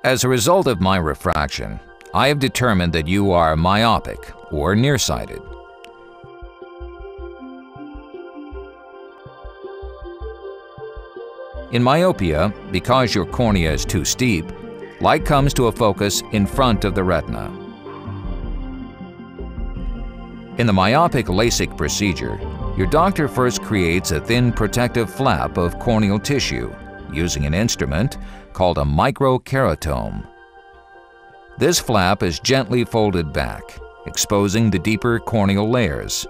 As a result of my refraction, I have determined that you are myopic or nearsighted. In myopia, because your cornea is too steep, light comes to a focus in front of the retina. In the myopic LASIK procedure, your doctor first creates a thin protective flap of corneal tissue using an instrument called a microkeratome. This flap is gently folded back, exposing the deeper corneal layers.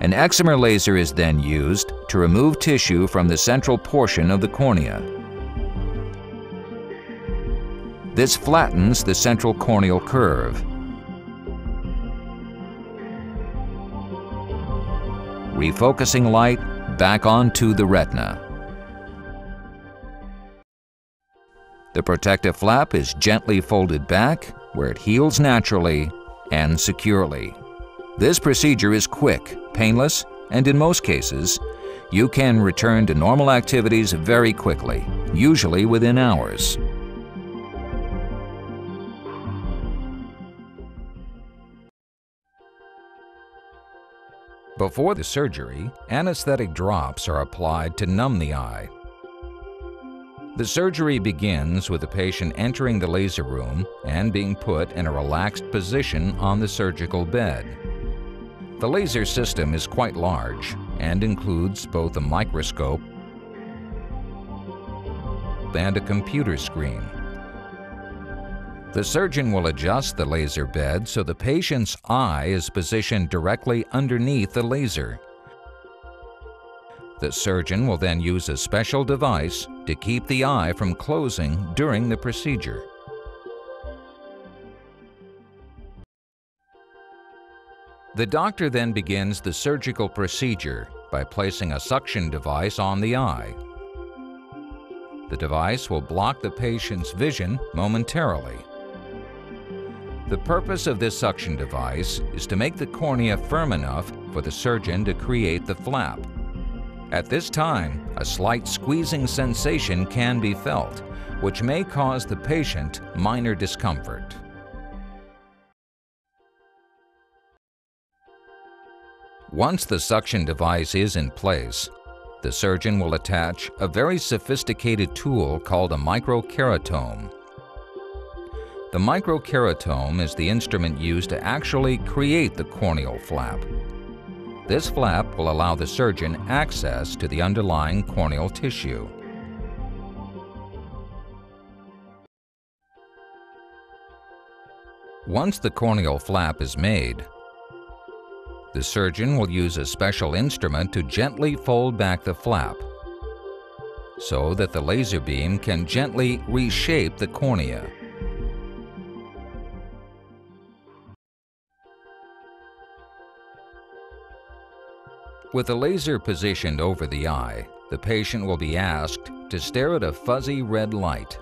An excimer laser is then used to remove tissue from the central portion of the cornea. This flattens the central corneal curve. Refocusing light back onto the retina. The protective flap is gently folded back where it heals naturally and securely. This procedure is quick, painless, and in most cases, you can return to normal activities very quickly, usually within hours. Before the surgery, anesthetic drops are applied to numb the eye. The surgery begins with the patient entering the laser room and being put in a relaxed position on the surgical bed. The laser system is quite large and includes both a microscope and a computer screen. The surgeon will adjust the laser bed so the patient's eye is positioned directly underneath the laser. The surgeon will then use a special device to keep the eye from closing during the procedure. The doctor then begins the surgical procedure by placing a suction device on the eye. The device will block the patient's vision momentarily. The purpose of this suction device is to make the cornea firm enough for the surgeon to create the flap. At this time, a slight squeezing sensation can be felt, which may cause the patient minor discomfort. Once the suction device is in place, the surgeon will attach a very sophisticated tool called a microkeratome. The microkeratome is the instrument used to actually create the corneal flap. This flap will allow the surgeon access to the underlying corneal tissue. Once the corneal flap is made, the surgeon will use a special instrument to gently fold back the flap so that the laser beam can gently reshape the cornea. With the laser positioned over the eye, the patient will be asked to stare at a fuzzy red light.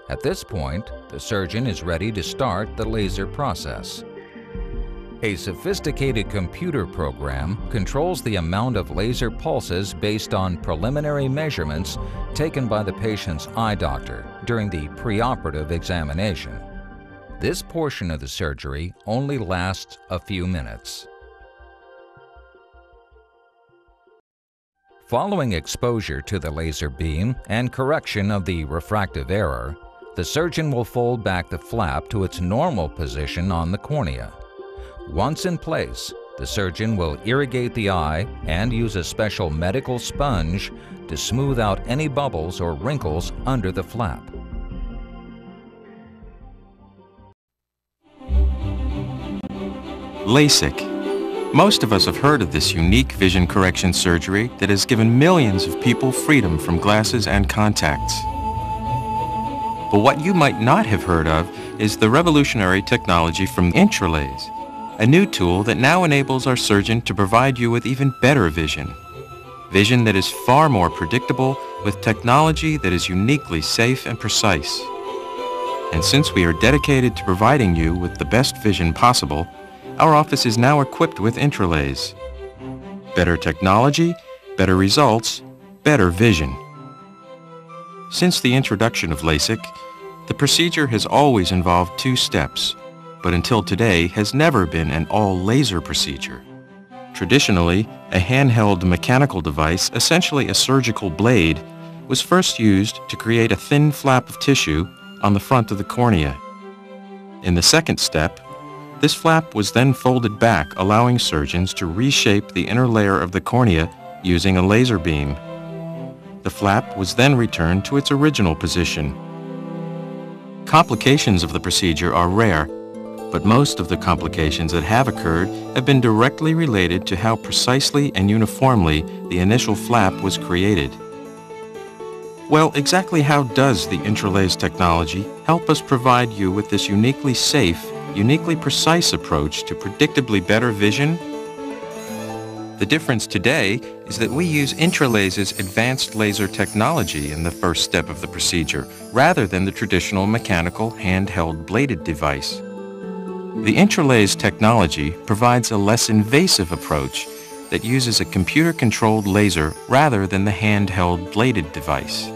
At this point, the surgeon is ready to start the laser process. A sophisticated computer program controls the amount of laser pulses based on preliminary measurements taken by the patient's eye doctor during the preoperative examination. This portion of the surgery only lasts a few minutes. Following exposure to the laser beam and correction of the refractive error, the surgeon will fold back the flap to its normal position on the cornea. Once in place, the surgeon will irrigate the eye and use a special medical sponge to smooth out any bubbles or wrinkles under the flap. LASIK. Most of us have heard of this unique vision correction surgery that has given millions of people freedom from glasses and contacts. But what you might not have heard of is the revolutionary technology from Intralaze, a new tool that now enables our surgeon to provide you with even better vision. Vision that is far more predictable with technology that is uniquely safe and precise. And since we are dedicated to providing you with the best vision possible, our office is now equipped with Intralaze. Better technology, better results, better vision. Since the introduction of LASIK, the procedure has always involved 2 steps, but until today has never been an all-laser procedure. Traditionally, a handheld mechanical device, essentially a surgical blade, was first used to create a thin flap of tissue on the front of the cornea. In the second step, this flap was then folded back, allowing surgeons to reshape the inner layer of the cornea using a laser beam. The flap was then returned to its original position. Complications of the procedure are rare, but most of the complications that have occurred have been directly related to how precisely and uniformly the initial flap was created. Well, exactly how does the Intralase technology help us provide you with this uniquely safe, uniquely precise approach to predictably better vision? The difference today is that we use Intralase's advanced laser technology in the first step of the procedure, rather than the traditional mechanical handheld bladed device. The Intralase technology provides a less invasive approach that uses a computer-controlled laser rather than the handheld bladed device.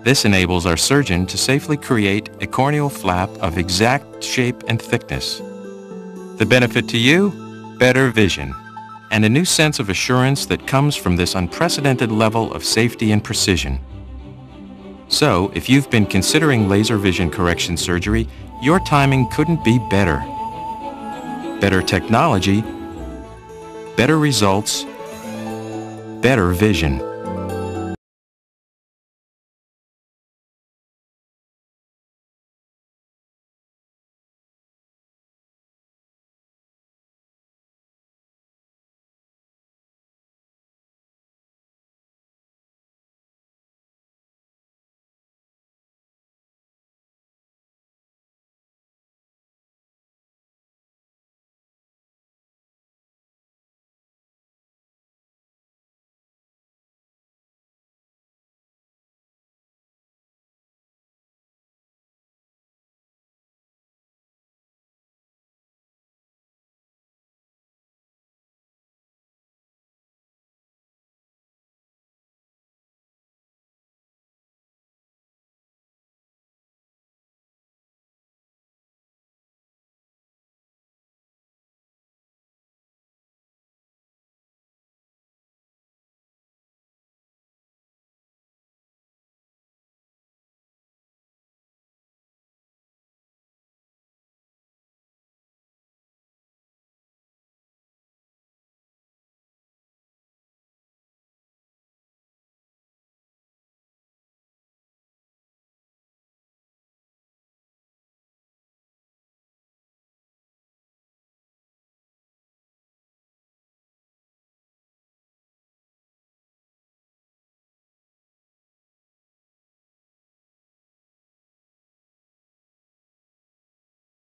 This enables our surgeon to safely create a corneal flap of exact shape and thickness. The benefit to you? Better vision, and a new sense of assurance that comes from this unprecedented level of safety and precision. So, if you've been considering laser vision correction surgery, your timing couldn't be better. Better technology, better results, better vision.